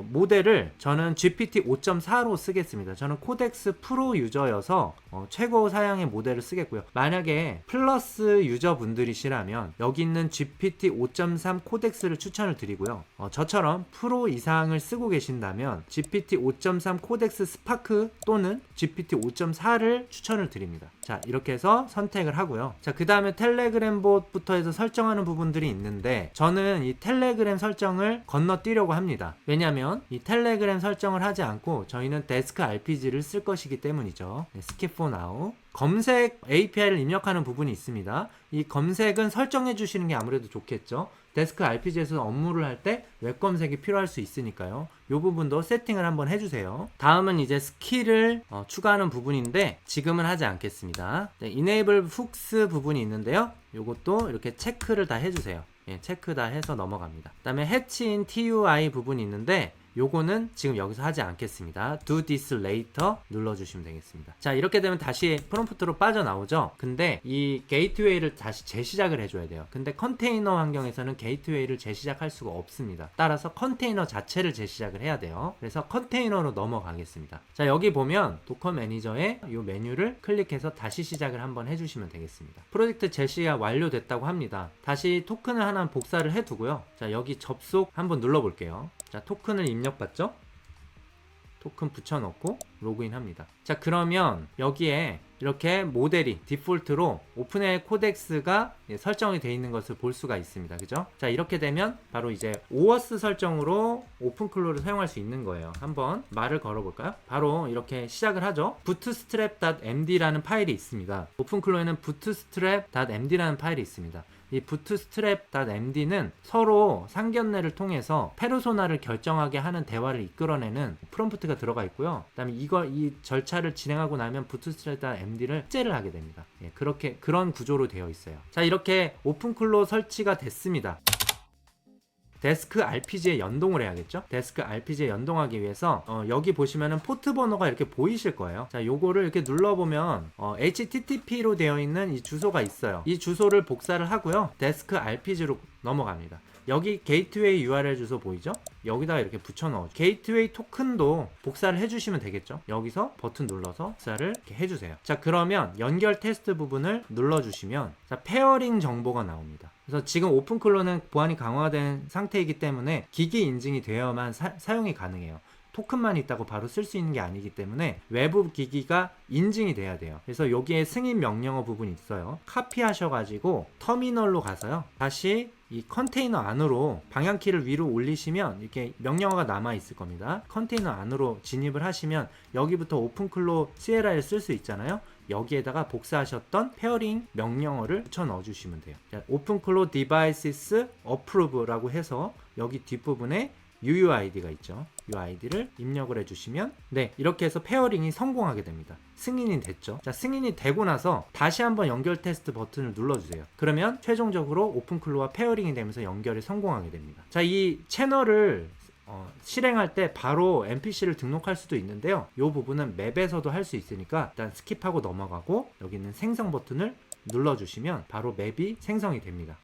모델을 저는 GPT 5.4로 쓰겠습니다. 저는 코덱스 프로 유저여서 최고 사양의 모델을 쓰겠고요. 만약에 플러스 유저분들이시라면 여기 있는 GPT 5.3 코덱스를 추천을 드리고요. 저처럼 프로 이상을 쓰고 계신다면 GPT 5.3 코덱스 스파크 또는 GPT 5.4를 추천을 드립니다. 자, 이렇게 해서 선택을 하고요. 자, 그 다음에 텔레그램 봇부터 해서 설정하는 부분들이 있는데 저는 이 텔레그램 설정을 건너뛰려고 합니다. 왜냐하면 이 텔레그램 설정을 하지 않고 저희는 데스크 RPG를 쓸 것이기 때문이죠. 네, skip for now. 검색 API를 입력하는 부분이 있습니다. 이 검색은 설정해 주시는 게 아무래도 좋겠죠. 데스크 RPG에서 업무를 할 때 웹 검색이 필요할 수 있으니까요. 이 부분도 세팅을 한번 해주세요. 다음은 이제 스킬을 추가하는 부분인데 지금은 하지 않겠습니다. 네, Enable Hooks 부분이 있는데요. 이것도 이렇게 체크를 다 해주세요. 예, 체크 다 해서 넘어갑니다. 그 다음에 Hatch-in TUI 부분이 있는데 요거는 지금 여기서 하지 않겠습니다. Do this later 눌러주시면 되겠습니다. 자, 이렇게 되면 다시 프롬프트로 빠져나오죠. 근데 이 게이트웨이를 다시 재시작을 해줘야 돼요. 근데 컨테이너 환경에서는 게이트웨이를 재시작할 수가 없습니다. 따라서 컨테이너 자체를 재시작을 해야 돼요. 그래서 컨테이너로 넘어가겠습니다. 자, 여기 보면 도커 매니저의 이 메뉴를 클릭해서 다시 시작을 한번 해주시면 되겠습니다. 프로젝트 제시가 완료됐다고 합니다. 다시 토큰을 하나 복사를 해두고요. 자, 여기 접속 한번 눌러볼게요. 자, 토큰을 입력받죠? 토큰 붙여넣고 로그인 합니다. 자, 그러면 여기에 이렇게 모델이 디폴트로 오픈AI 코덱스가 설정이 되어 있는 것을 볼 수가 있습니다. 그죠? 자, 이렇게 되면 바로 이제 OAuth 설정으로 오픈클로를 사용할 수 있는 거예요. 한번 말을 걸어볼까요? 바로 이렇게 시작을 하죠. bootstrap.md라는 파일이 있습니다. 오픈클로에는 bootstrap.md라는 파일이 있습니다. 이 bootstrap.md는 서로 상견례를 통해서 페르소나를 결정하게 하는 대화를 이끌어내는 프롬프트가 들어가 있고요. 그 다음에 이 절차를 진행하고 나면 bootstrap.md를 삭제를 하게 됩니다. 예, 그런 구조로 되어 있어요. 자, 이렇게 오픈클로 설치가 됐습니다. 데스크 RPG에 연동을 해야겠죠? 데스크 RPG에 연동하기 위해서 여기 보시면은 포트 번호가 이렇게 보이실 거예요. 자, 요거를 이렇게 눌러보면 HTTP로 되어 있는 이 주소가 있어요. 이 주소를 복사를 하고요. 데스크 RPG로 넘어갑니다. 여기 게이트웨이 URL 주소 보이죠? 여기다가 이렇게 붙여 넣어줘. 게이트웨이 토큰도 복사를 해주시면 되겠죠? 여기서 버튼 눌러서 복사를 이렇게 해주세요. 자, 그러면 연결 테스트 부분을 눌러주시면 자, 페어링 정보가 나옵니다. 그래서 지금 오픈클로는 보안이 강화된 상태이기 때문에 기기 인증이 되어야만 사용이 가능해요. 토큰만 있다고 바로 쓸 수 있는 게 아니기 때문에 외부 기기가 인증이 돼야 돼요. 그래서 여기에 승인 명령어 부분이 있어요. 카피하셔가지고 터미널로 가서요. 다시 이 컨테이너 안으로 방향키를 위로 올리시면 이렇게 명령어가 남아 있을 겁니다. 컨테이너 안으로 진입을 하시면 여기부터 오픈클로 CLI를 쓸 수 있잖아요. 여기에다가 복사하셨던 페어링 명령어를 붙여 넣어주시면 돼요. 오픈클로 디바이시스 어프로브라고 해서 여기 뒷부분에 UUID가 있죠. UID를 입력을 해주시면 네, 이렇게 해서 페어링이 성공하게 됩니다. 승인이 됐죠. 자, 승인이 되고 나서 다시 한번 연결 테스트 버튼을 눌러주세요. 그러면 최종적으로 오픈클로와 페어링이 되면서 연결이 성공하게 됩니다. 자, 이 채널을 실행할 때 바로 NPC를 등록할 수도 있는데요. 이 부분은 맵에서도 할 수 있으니까 일단 스킵하고 넘어가고 여기 있는 생성 버튼을 눌러주시면 바로 맵이 생성이 됩니다.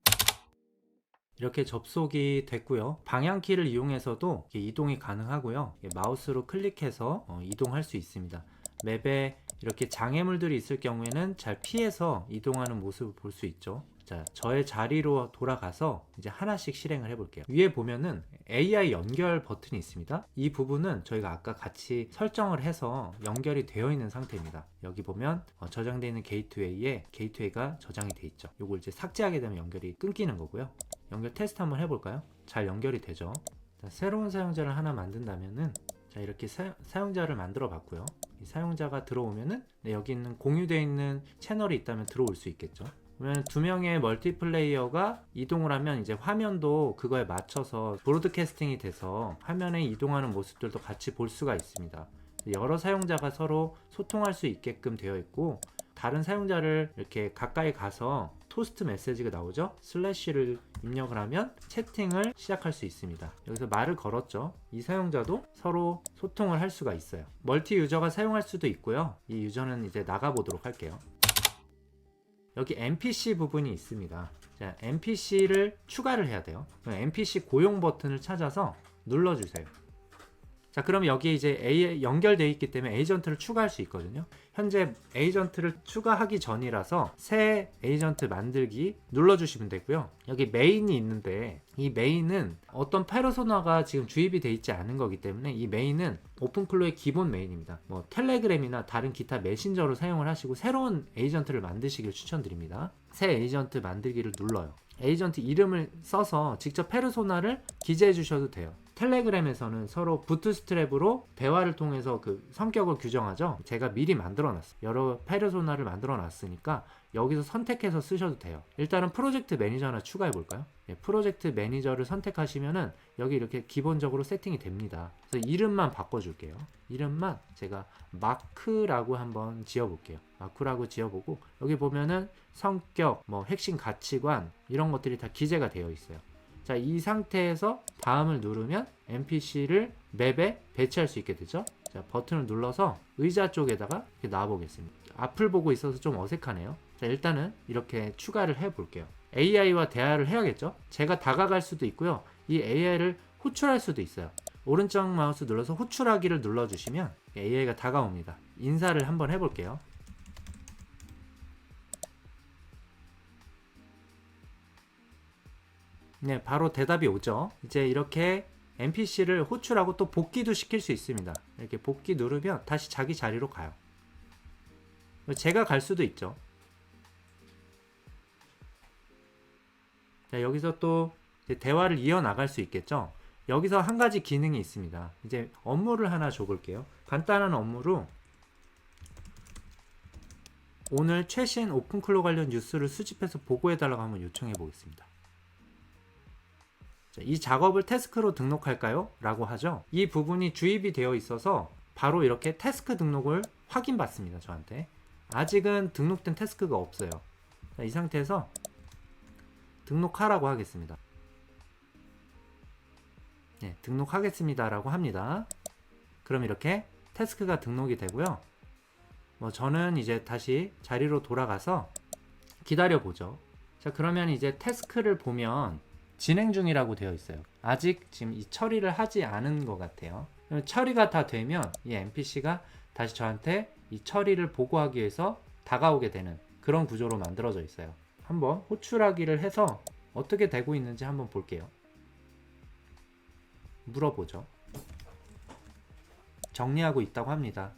이렇게 접속이 됐고요. 방향키를 이용해서도 이동이 가능하고요. 마우스로 클릭해서 이동할 수 있습니다. 맵에 이렇게 장애물들이 있을 경우에는 잘 피해서 이동하는 모습을 볼 수 있죠. 자, 저의 자리로 돌아가서 이제 하나씩 실행을 해볼게요. 위에 보면은 AI 연결 버튼이 있습니다. 이 부분은 저희가 아까 같이 설정을 해서 연결이 되어 있는 상태입니다. 여기 보면 저장되어 있는 게이트웨이에 게이트웨이가 저장이 되어 있죠. 요걸 이제 삭제하게 되면 연결이 끊기는 거고요. 연결 테스트 한번 해볼까요? 잘 연결이 되죠. 자, 새로운 사용자를 하나 만든다면은, 자, 이렇게 사용자를 만들어 봤고요. 이 사용자가 들어오면은 여기 있는 공유되어 있는 채널이 있다면 들어올 수 있겠죠. 그러면 두 명의 멀티플레이어가 이동을 하면 이제 화면도 그거에 맞춰서 브로드캐스팅이 돼서 화면에 이동하는 모습들도 같이 볼 수가 있습니다. 여러 사용자가 서로 소통할 수 있게끔 되어 있고, 다른 사용자를 이렇게 가까이 가서 토스트 메시지가 나오죠. 슬래시를 입력을 하면 채팅을 시작할 수 있습니다. 여기서 말을 걸었죠. 이 사용자도 서로 소통을 할 수가 있어요. 멀티 유저가 사용할 수도 있고요. 이 유저는 이제 나가 보도록 할게요. 여기 NPC 부분이 있습니다. 자, NPC를 추가를 해야 돼요. NPC 고용 버튼을 찾아서 눌러주세요. 자, 그럼 여기 이제 연결되어 있기 때문에 에이전트를 추가할 수 있거든요. 현재 에이전트를 추가하기 전이라서 새 에이전트 만들기 눌러주시면 되고요. 여기 메인이 있는데 이 메인은 어떤 페르소나가 지금 주입이 되어 있지 않은 거기 때문에 이 메인은 오픈클로의 기본 메인입니다. 뭐 텔레그램이나 다른 기타 메신저로 사용을 하시고 새로운 에이전트를 만드시길 추천드립니다. 새 에이전트 만들기를 눌러요. 에이전트 이름을 써서 직접 페르소나를 기재해 주셔도 돼요. 텔레그램에서는 서로 부트스트랩으로 대화를 통해서 그 성격을 규정하죠. 제가 미리 만들어 놨어요. 여러 페르소나를 만들어 놨으니까 여기서 선택해서 쓰셔도 돼요. 일단은 프로젝트 매니저 하나 추가해 볼까요? 예, 프로젝트 매니저를 선택하시면은 여기 이렇게 기본적으로 세팅이 됩니다. 그래서 이름만 바꿔줄게요. 이름만 제가 마크라고 한번 지어볼게요. 마크라고 지어보고 여기 보면은 성격, 뭐 핵심 가치관 이런 것들이 다 기재가 되어 있어요. 자, 이 상태에서 다음을 누르면 NPC를 맵에 배치할 수 있게 되죠. 자, 버튼을 눌러서 의자 쪽에다가 이렇게 놔보겠습니다. 앞을 보고 있어서 좀 어색하네요. 자, 일단은 이렇게 추가를 해 볼게요. AI와 대화를 해야겠죠. 제가 다가갈 수도 있고요. 이 AI를 호출할 수도 있어요. 오른쪽 마우스 눌러서 호출하기를 눌러주시면 AI가 다가옵니다. 인사를 한번 해볼게요. 네, 바로 대답이 오죠. 이제 이렇게 NPC를 호출하고 또 복귀도 시킬 수 있습니다. 이렇게 복귀 누르면 다시 자기 자리로 가요. 제가 갈 수도 있죠. 자, 여기서 또 이제 대화를 이어나갈 수 있겠죠. 여기서 한 가지 기능이 있습니다. 이제 업무를 하나 줘볼게요. 간단한 업무로 오늘 최신 오픈클로 관련 뉴스를 수집해서 보고해달라고 한번 요청해 보겠습니다. 자, 이 작업을 태스크로 등록할까요? 라고 하죠. 이 부분이 주입이 되어 있어서 바로 이렇게 태스크 등록을 확인받습니다. 저한테 아직은 등록된 태스크가 없어요. 자, 이 상태에서 등록하라고 하겠습니다. 네, 등록하겠습니다 라고 합니다. 그럼 이렇게 태스크가 등록이 되고요. 저는 이제 다시 자리로 돌아가서 기다려 보죠. 자, 그러면 이제 태스크를 보면 진행 중이라고 되어 있어요. 아직 지금 이 처리를 하지 않은 것 같아요. 처리가 다 되면 이 NPC가 다시 저한테 이 처리를 보고하기 위해서 다가오게 되는 그런 구조로 만들어져 있어요. 한번 호출하기를 해서 어떻게 되고 있는지 한번 볼게요. 물어보죠. 정리하고 있다고 합니다.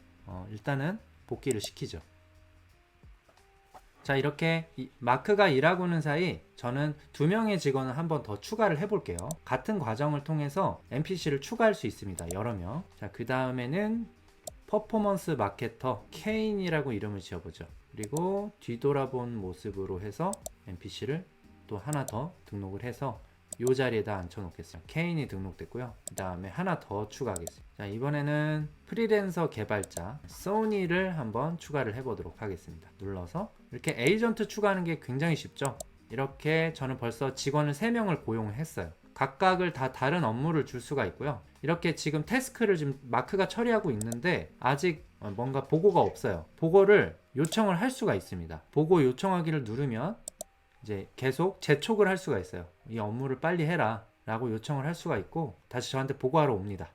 일단은 복귀를 시키죠. 자, 이렇게 마크가 일하고는 사이 저는 2명의 직원을 한번 더 추가를 해볼게요. 같은 과정을 통해서 NPC를 추가할 수 있습니다. 여러 명. 자, 그 다음에는 퍼포먼스 마케터 케인이라고 이름을 지어보죠. 그리고 뒤돌아본 모습으로 해서 NPC를 또 하나 더 등록을 해서 이 자리에다 앉혀놓겠습니다. 케인이 등록됐고요. 그 다음에 하나 더 추가하겠습니다. 자, 이번에는 프리랜서 개발자 소니를 한번 추가를 해보도록 하겠습니다. 눌러서 이렇게 에이전트 추가하는 게 굉장히 쉽죠. 이렇게 저는 벌써 직원을 3명을 고용을 했어요. 각각을 다 다른 업무를 줄 수가 있고요. 이렇게 지금 태스크를 지금 마크가 처리하고 있는데 아직 뭔가 보고가 없어요. 보고를 요청을 할 수가 있습니다. 보고 요청하기를 누르면 이제 계속 재촉을 할 수가 있어요. 이 업무를 빨리 해라 라고 요청을 할 수가 있고 다시 저한테 보고하러 옵니다.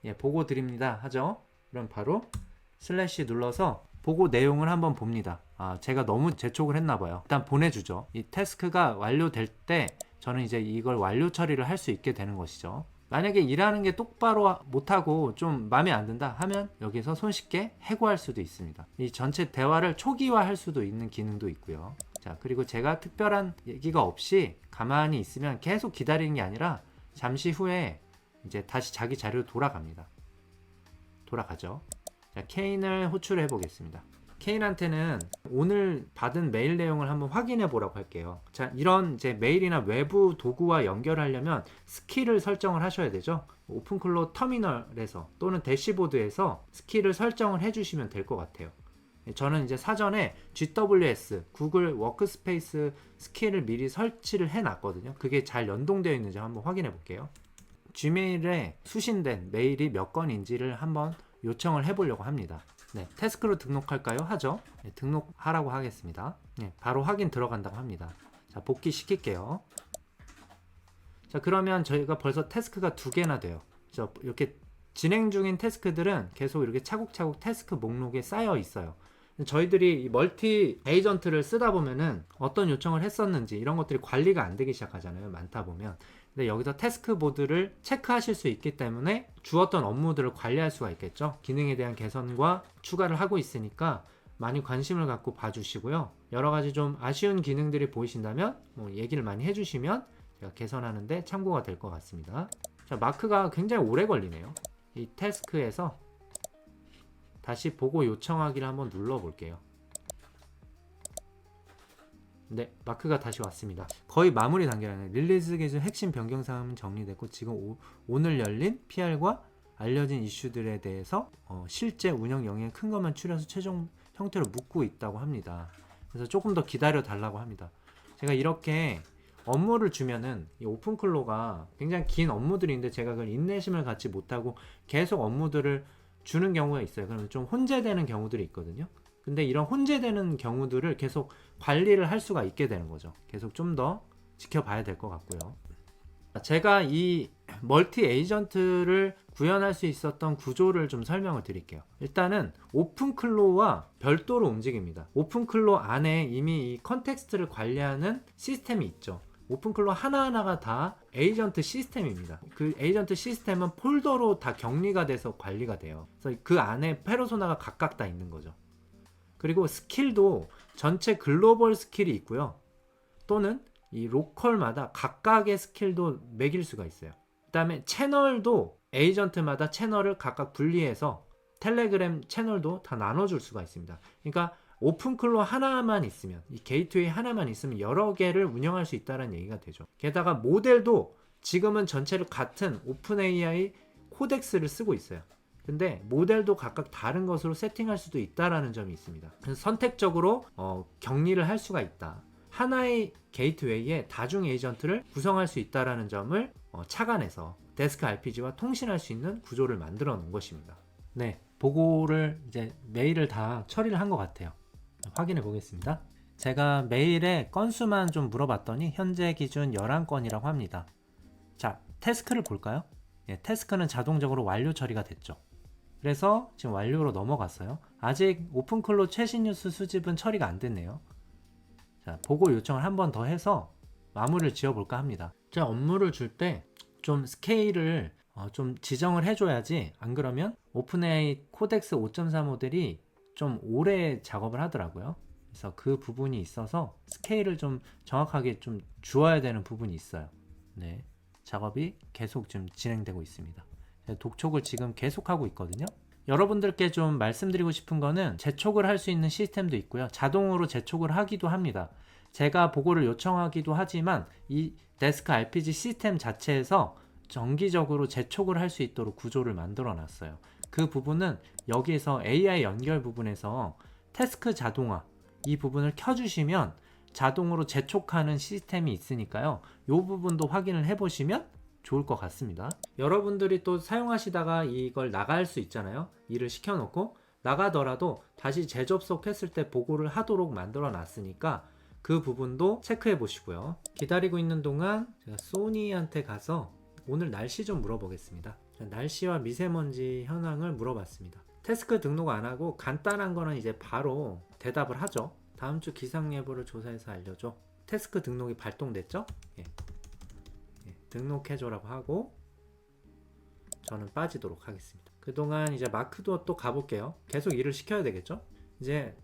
예, 보고 드립니다 하죠. 그럼 바로 슬래시 눌러서 보고 내용을 한번 봅니다. 제가 너무 재촉을 했나봐요. 일단 보내주죠. 이 태스크가 완료될 때 저는 이제 이걸 완료 처리를 할 수 있게 되는 것이죠. 만약에 일하는 게 똑바로 못하고 좀 마음에 안 든다 하면 여기서 손쉽게 해고할 수도 있습니다. 이 전체 대화를 초기화할 수도 있는 기능도 있고요. 자, 그리고 제가 특별한 얘기가 없이 가만히 있으면 계속 기다리는 게 아니라 잠시 후에 이제 다시 자기 자리로 돌아가죠. 자, 케인을 호출해 보겠습니다. 케인한테는 오늘 받은 메일 내용을 한번 확인해 보라고 할게요. 자, 이런 이제 메일이나 외부 도구와 연결하려면 스킬을 설정을 하셔야 되죠. 오픈클로 터미널에서 또는 대시보드에서 스킬을 설정을 해주시면 될 것 같아요. 저는 이제 사전에 GWS, 구글 워크스페이스 스킬을 미리 설치를 해 놨거든요. 그게 잘 연동되어 있는지 한번 확인해 볼게요. gmail에 수신된 메일이 몇 건인지를 한번 요청을 해 보려고 합니다. 네, 태스크로 등록할까요? 하죠. 네, 등록하라고 하겠습니다. 네, 바로 확인 들어간다고 합니다. 자, 복귀시킬게요. 자, 그러면 저희가 벌써 태스크가 2개나 돼요. 이렇게 진행 중인 태스크들은 계속 이렇게 차곡차곡 태스크 목록에 쌓여 있어요. 저희들이 이 멀티 에이전트를 쓰다 보면은 어떤 요청을 했었는지 이런 것들이 관리가 안 되기 시작하잖아요. 많다 보면. 근데 여기서 태스크 보드를 체크하실 수 있기 때문에 주었던 업무들을 관리할 수가 있겠죠. 기능에 대한 개선과 추가를 하고 있으니까 많이 관심을 갖고 봐주시고요. 여러 가지 좀 아쉬운 기능들이 보이신다면 얘기를 많이 해주시면 제가 개선하는데 참고가 될 것 같습니다. 자, 마크가 굉장히 오래 걸리네요. 이 태스크에서 다시 보고 요청하기를 한번 눌러볼게요. 네, 마크가 다시 왔습니다. 거의 마무리 단계라네요. 릴리즈 기준 핵심 변경 사항은 정리됐고 지금 오늘 열린 PR과 알려진 이슈들에 대해서 실제 운영 영역에 큰 것만 추려서 최종 형태로 묶고 있다고 합니다. 그래서 조금 더 기다려 달라고 합니다. 제가 이렇게 업무를 주면은 이 오픈클로가 굉장히 긴 업무들인데 제가 그걸 인내심을 갖지 못하고 계속 업무들을 주는 경우가 있어요. 그러면 좀 혼재되는 경우들이 있거든요. 근데 이런 혼재되는 경우들을 계속 관리를 할 수가 있게 되는 거죠. 계속 좀 더 지켜봐야 될 것 같고요. 제가 이 멀티 에이전트를 구현할 수 있었던 구조를 좀 설명을 드릴게요. 일단은 오픈클로와 별도로 움직입니다. 오픈클로 안에 이미 이 컨텍스트를 관리하는 시스템이 있죠. 오픈클로 하나하나가 다 에이전트 시스템입니다. 그 에이전트 시스템은 폴더로 다 격리가 돼서 관리가 돼요. 그래서 그 안에 페르소나가 각각 다 있는 거죠. 그리고 스킬도 전체 글로벌 스킬이 있고요. 또는 이 로컬마다 각각의 스킬도 매길 수가 있어요. 그 다음에 채널도 에이전트마다 채널을 각각 분리해서 텔레그램 채널도 다 나눠줄 수가 있습니다. 그러니까 오픈클로 하나만 있으면, 이 게이트웨이 하나만 있으면 여러 개를 운영할 수 있다는 얘기가 되죠. 게다가 모델도 지금은 전체를 같은 오픈AI 코덱스를 쓰고 있어요. 근데 모델도 각각 다른 것으로 세팅할 수도 있다라는 점이 있습니다. 그래서 선택적으로 격리를 할 수가 있다. 하나의 게이트웨이에 다중 에이전트를 구성할 수 있다라는 점을 착안해서 데스크 RPG와 통신할 수 있는 구조를 만들어 놓은 것입니다. 네, 보고를 이제 메일을 다 처리를 한 것 같아요. 확인해 보겠습니다. 제가 메일에 건수만 좀 물어봤더니 현재 기준 11건이라고 합니다. 자, 태스크를 볼까요? 예, 태스크는 자동적으로 완료 처리가 됐죠. 그래서 지금 완료로 넘어갔어요. 아직 오픈클로 최신 뉴스 수집은 처리가 안 됐네요. 자, 보고 요청을 한 번 더 해서 마무리를 지어볼까 합니다. 제가 업무를 줄 때 좀 스케일을 좀 지정을 해줘야지, 안 그러면 오픈AI 코덱스 5.4 모델이 좀 오래 작업을 하더라고요. 그래서 그 부분이 있어서 스케일을 좀 정확하게 좀 주어야 되는 부분이 있어요. 네, 작업이 계속 지금 진행되고 있습니다. 독촉을 지금 계속하고 있거든요. 여러분들께 좀 말씀드리고 싶은 거는 재촉을 할 수 있는 시스템도 있고요. 자동으로 재촉을 하기도 합니다. 제가 보고를 요청하기도 하지만 이 데스크 RPG 시스템 자체에서 정기적으로 재촉을 할 수 있도록 구조를 만들어 놨어요. 그 부분은 여기에서 AI 연결 부분에서 태스크 자동화 이 부분을 켜주시면 자동으로 재촉하는 시스템이 있으니까요. 이 부분도 확인을 해보시면 좋을 것 같습니다. 여러분들이 또 사용하시다가 이걸 나갈 수 있잖아요. 일을 시켜놓고 나가더라도 다시 재접속했을 때 보고를 하도록 만들어 놨으니까 그 부분도 체크해 보시고요. 기다리고 있는 동안 제가 소니한테 가서 오늘 날씨 좀 물어보겠습니다. 날씨와 미세먼지 현황을 물어봤습니다. 태스크 등록 안 하고 간단한 거는 이제 바로 대답을 하죠. 다음 주 기상 예보를 조사해서 알려줘. 태스크 등록이 발동됐죠? 예. 등록해줘라고 하고 저는 빠지도록 하겠습니다. 그동안 이제 마크도 또 가볼게요. 계속 일을 시켜야 되겠죠? 이제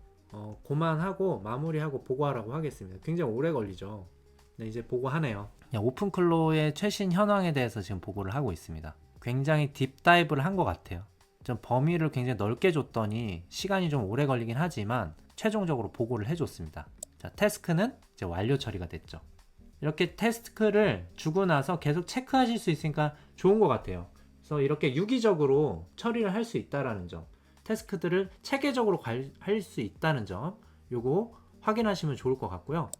고만하고 마무리하고 보고하라고 하겠습니다. 굉장히 오래 걸리죠. 네, 이제 보고하네요. 오픈클로의 최신 현황에 대해서 지금 보고를 하고 있습니다. 굉장히 딥다이브를 한 것 같아요. 좀 범위를 굉장히 넓게 줬더니 시간이 좀 오래 걸리긴 하지만 최종적으로 보고를 해줬습니다. 자, 태스크는 이제 완료 처리가 됐죠. 이렇게 태스크를 주고 나서 계속 체크하실 수 있으니까 좋은 것 같아요. 그래서 이렇게 유기적으로 처리를 할 수 있다는 점, 태스크들을 체계적으로 할 수 있다는 점, 요거 확인하시면 좋을 것 같고요.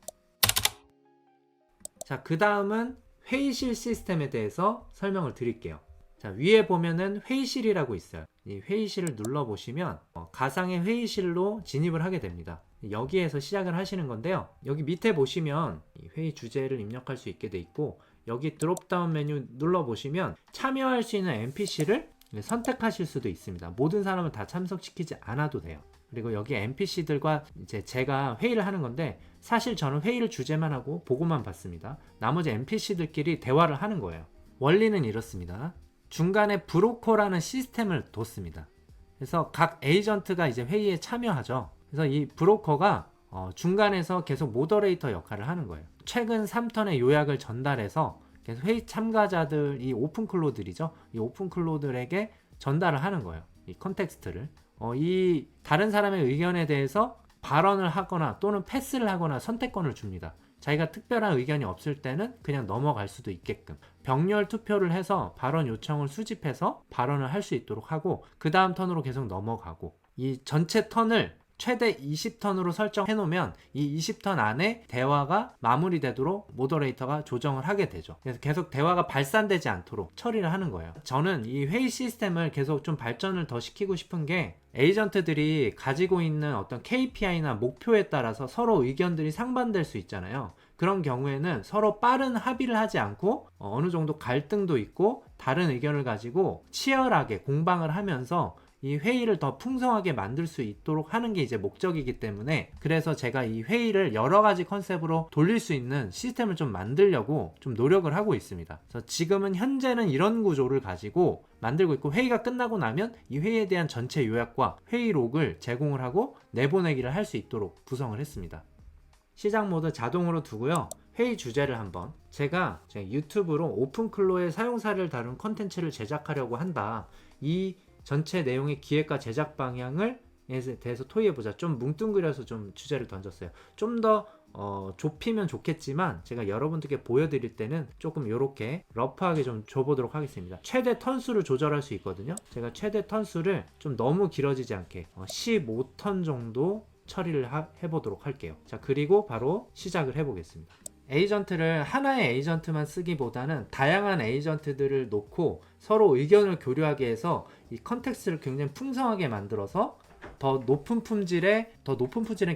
자, 그 다음은 회의실 시스템에 대해서 설명을 드릴게요. 자, 위에 보면은 회의실이라고 있어요. 이 회의실을 눌러보시면 가상의 회의실로 진입을 하게 됩니다. 여기에서 시작을 하시는 건데요. 여기 밑에 보시면 회의 주제를 입력할 수 있게 돼 있고, 여기 드롭다운 메뉴 눌러보시면 참여할 수 있는 NPC를 선택하실 수도 있습니다. 모든 사람을 다 참석시키지 않아도 돼요. 그리고 여기 NPC들과 이제 제가 회의를 하는 건데, 사실 저는 회의를 주제만 하고 보고만 받습니다. 나머지 NPC들끼리 대화를 하는 거예요. 원리는 이렇습니다. 중간에 브로커라는 시스템을 뒀습니다. 그래서 각 에이전트가 이제 회의에 참여하죠. 그래서 이 브로커가 중간에서 계속 모더레이터 역할을 하는 거예요. 최근 3턴의 요약을 전달해서 계속 회의 참가자들, 이 오픈클로들이죠. 이 오픈클로들에게 전달을 하는 거예요. 이 컨텍스트를. 이 다른 사람의 의견에 대해서 발언을 하거나 또는 패스를 하거나 선택권을 줍니다. 자기가 특별한 의견이 없을 때는 그냥 넘어갈 수도 있게끔 병렬 투표를 해서 발언 요청을 수집해서 발언을 할 수 있도록 하고, 그 다음 턴으로 계속 넘어가고, 이 전체 턴을 최대 20턴으로 설정해 놓으면 이 20턴 안에 대화가 마무리되도록 모더레이터가 조정을 하게 되죠. 그래서 계속 대화가 발산되지 않도록 처리를 하는 거예요. 저는 이 회의 시스템을 계속 좀 발전을 더 시키고 싶은 게, 에이전트들이 가지고 있는 어떤 KPI나 목표에 따라서 서로 의견들이 상반될 수 있잖아요. 그런 경우에는 서로 빠른 합의를 하지 않고 어느 정도 갈등도 있고 다른 의견을 가지고 치열하게 공방을 하면서 이 회의를 더 풍성하게 만들 수 있도록 하는 게 이제 목적이기 때문에, 그래서 제가 이 회의를 여러 가지 컨셉으로 돌릴 수 있는 시스템을 좀 만들려고 좀 노력을 하고 있습니다. 그래서 지금은 현재는 이런 구조를 가지고 만들고 있고, 회의가 끝나고 나면 이 회의에 대한 전체 요약과 회의록을 제공을 하고 내보내기를 할 수 있도록 구성을 했습니다. 시작 모드 자동으로 두고요. 회의 주제를 한번, 제가 유튜브로 오픈클로의 사용사를 다룬 컨텐츠를 제작하려고 한다, 이 전체 내용의 기획과 제작 방향을 대해서 토의해보자. 좀 뭉뚱그려서 좀 주제를 던졌어요. 좀 더 좁히면 좋겠지만 제가 여러분들께 보여드릴 때는 조금 이렇게 러프하게 좀 줘보도록 하겠습니다. 최대 턴수를 조절할 수 있거든요. 제가 최대 턴수를 좀 너무 길어지지 않게 15턴 정도 처리를 해보도록 할게요. 자, 그리고 바로 시작을 해보겠습니다. 에이전트를 하나의 에이전트만 쓰기보다는 다양한 에이전트들을 놓고 서로 의견을 교류하게 해서 이 컨텍스트를 굉장히 풍성하게 만들어서 더 높은 품질의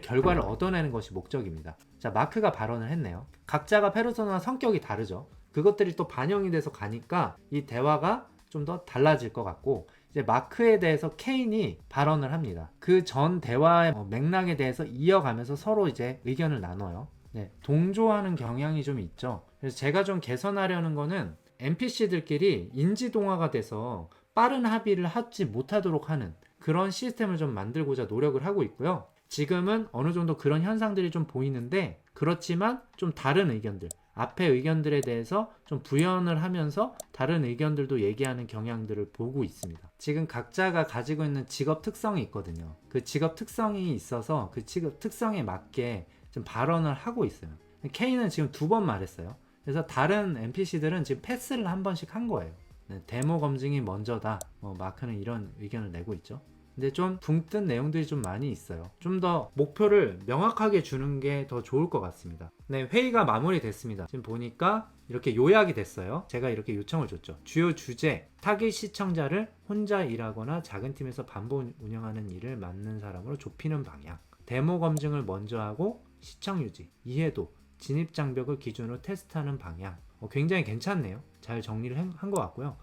결과를 얻어내는 것이 목적입니다. 자, 마크가 발언을 했네요. 각자가 페르소나와 성격이 다르죠. 그것들이 또 반영이 돼서 가니까 이 대화가 좀 더 달라질 것 같고, 이제 마크에 대해서 케인이 발언을 합니다. 그 전 대화의 맥락에 대해서 이어가면서 서로 이제 의견을 나눠요. 네, 동조하는 경향이 좀 있죠. 그래서 제가 좀 개선하려는 거는 NPC들끼리 인지동화가 돼서 빠른 합의를 하지 못하도록 하는 그런 시스템을 좀 만들고자 노력을 하고 있고요. 지금은 어느 정도 그런 현상들이 좀 보이는데, 그렇지만 좀 다른 의견들, 앞의 의견들에 대해서 좀 부연을 하면서 다른 의견들도 얘기하는 경향들을 보고 있습니다. 지금 각자가 가지고 있는 직업 특성이 있거든요. 그 직업 특성이 있어서 그 직업 특성에 맞게 좀 발언을 하고 있어요. K는 지금 2번 말했어요. 그래서 다른 NPC들은 지금 패스를 한 번씩 한 거예요. 네, 데모 검증이 먼저다. 마크는 이런 의견을 내고 있죠. 근데 좀 붕 뜬 내용들이 좀 많이 있어요. 좀 더 목표를 명확하게 주는 게 더 좋을 것 같습니다. 네, 회의가 마무리됐습니다. 지금 보니까 이렇게 요약이 됐어요. 제가 이렇게 요청을 줬죠. 주요 주제, 타깃 시청자를 혼자 일하거나 작은 팀에서 반복 운영하는 일을 맡는 사람으로 좁히는 방향, 데모 검증을 먼저 하고 시청 유지, 이해도, 진입 장벽을 기준으로 테스트하는 방향. 굉장히 괜찮네요. 잘 정리를 한 것 같고요.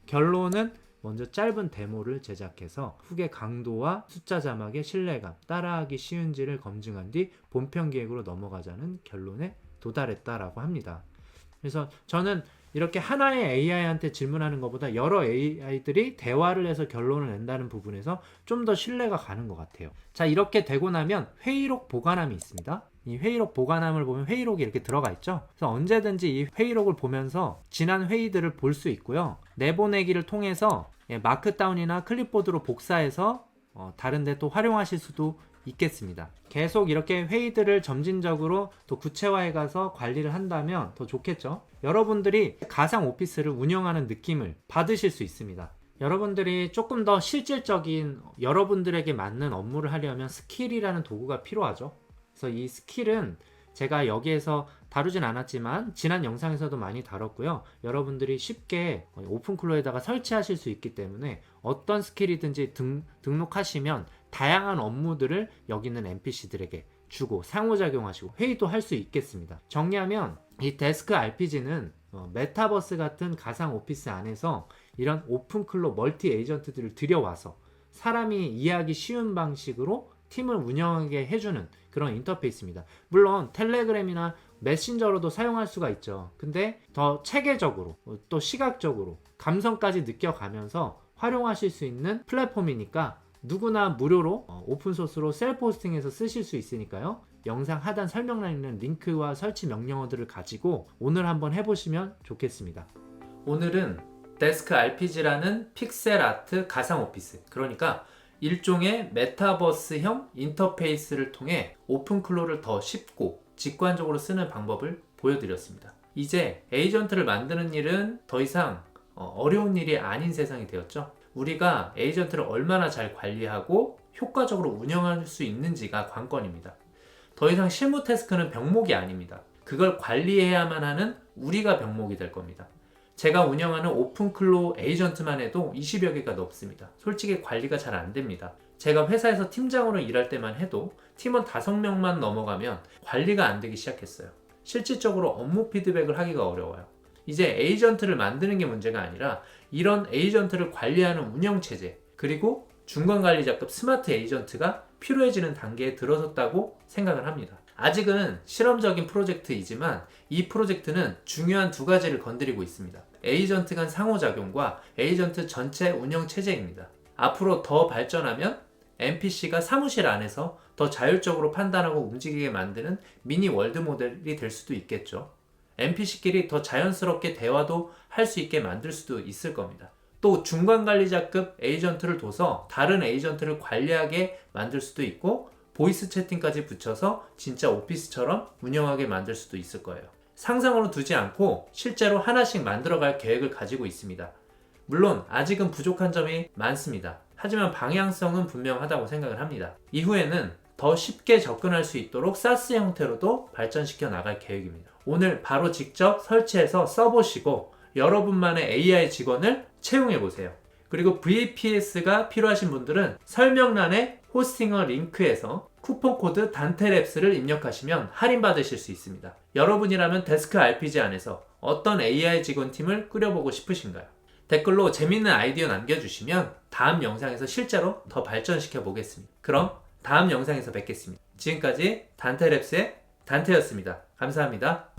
결론은 먼저 짧은 데모를 제작해서 후기 강도와 숫자 자막의 신뢰감, 따라하기 쉬운지를 검증한 뒤 본편 기획으로 넘어가자는 결론에 도달했다라고 합니다. 그래서 저는 이렇게 하나의 AI한테 질문하는 것보다 여러 AI들이 대화를 해서 결론을 낸다는 부분에서 좀 더 신뢰가 가는 것 같아요. 자, 이렇게 되고 나면 회의록 보관함이 있습니다. 이 회의록 보관함을 보면 회의록이 이렇게 들어가 있죠. 그래서 언제든지 이 회의록을 보면서 지난 회의들을 볼 수 있고요. 내보내기를 통해서 마크다운이나 클립보드로 복사해서 다른 데 또 활용하실 수도 있겠습니다. 계속 이렇게 회의들을 점진적으로 또 구체화해 가서 관리를 한다면 더 좋겠죠. 여러분들이 가상 오피스를 운영하는 느낌을 받으실 수 있습니다. 여러분들이 조금 더 실질적인 여러분들에게 맞는 업무를 하려면 스킬이라는 도구가 필요하죠. 그래서 이 스킬은 제가 여기에서 다루진 않았지만 지난 영상에서도 많이 다뤘고요. 여러분들이 쉽게 오픈클로에다가 설치하실 수 있기 때문에 어떤 스킬이든지 등록하시면 다양한 업무들을 여기 있는 NPC들에게 주고 상호작용하시고 회의도 할 수 있겠습니다. 정리하면 이 데스크 RPG는 메타버스 같은 가상 오피스 안에서 이런 오픈클로 멀티 에이전트들을 들여와서 사람이 이해하기 쉬운 방식으로 팀을 운영하게 해주는 그런 인터페이스입니다. 물론 텔레그램이나 메신저로도 사용할 수가 있죠. 근데 더 체계적으로 또 시각적으로 감성까지 느껴가면서 활용하실 수 있는 플랫폼이니까 누구나 무료로 오픈소스로 셀프 호스팅해서 쓰실 수 있으니까요. 영상 하단 설명란에 있는 링크와 설치 명령어들을 가지고 오늘 한번 해보시면 좋겠습니다. 오늘은 데스크 RPG라는 픽셀 아트 가상 오피스, 그러니까 일종의 메타버스형 인터페이스를 통해 오픈클로를 더 쉽고 직관적으로 쓰는 방법을 보여드렸습니다. 이제 에이전트를 만드는 일은 더 이상 어려운 일이 아닌 세상이 되었죠. 우리가 에이전트를 얼마나 잘 관리하고 효과적으로 운영할 수 있는지가 관건입니다. 더 이상 실무 태스크는 병목이 아닙니다. 그걸 관리해야만 하는 우리가 병목이 될 겁니다. 제가 운영하는 오픈클로 에이전트만 해도 20여 개가 넘습니다. 솔직히 관리가 잘 안 됩니다. 제가 회사에서 팀장으로 일할 때만 해도 팀원 5명만 넘어가면 관리가 안 되기 시작했어요. 실질적으로 업무 피드백을 하기가 어려워요. 이제 에이전트를 만드는 게 문제가 아니라 이런 에이전트를 관리하는 운영체제, 그리고 중간관리자급 스마트 에이전트가 필요해지는 단계에 들어섰다고 생각을 합니다. 아직은 실험적인 프로젝트이지만 이 프로젝트는 중요한 두 가지를 건드리고 있습니다. 에이전트 간 상호작용과 에이전트 전체 운영체제입니다. 앞으로 더 발전하면 NPC가 사무실 안에서 더 자율적으로 판단하고 움직이게 만드는 미니 월드 모델이 될 수도 있겠죠. NPC끼리 더 자연스럽게 대화도 할 수 있게 만들 수도 있을 겁니다. 또 중간관리자급 에이전트를 둬서 다른 에이전트를 관리하게 만들 수도 있고 보이스 채팅까지 붙여서 진짜 오피스처럼 운영하게 만들 수도 있을 거예요. 상상으로 두지 않고 실제로 하나씩 만들어갈 계획을 가지고 있습니다. 물론 아직은 부족한 점이 많습니다. 하지만 방향성은 분명하다고 생각을 합니다. 이후에는 더 쉽게 접근할 수 있도록 SaaS 형태로도 발전시켜 나갈 계획입니다. 오늘 바로 직접 설치해서 써보시고 여러분만의 AI 직원을 채용해보세요. 그리고 VPS가 필요하신 분들은 설명란에 호스팅어 링크에서 쿠폰 코드 단테랩스를 입력하시면 할인받으실 수 있습니다. 여러분이라면 데스크 RPG 안에서 어떤 AI 직원 팀을 꾸려보고 싶으신가요? 댓글로 재밌는 아이디어 남겨주시면 다음 영상에서 실제로 더 발전시켜 보겠습니다. 그럼 다음 영상에서 뵙겠습니다. 지금까지 단테랩스의 단테였습니다. 감사합니다.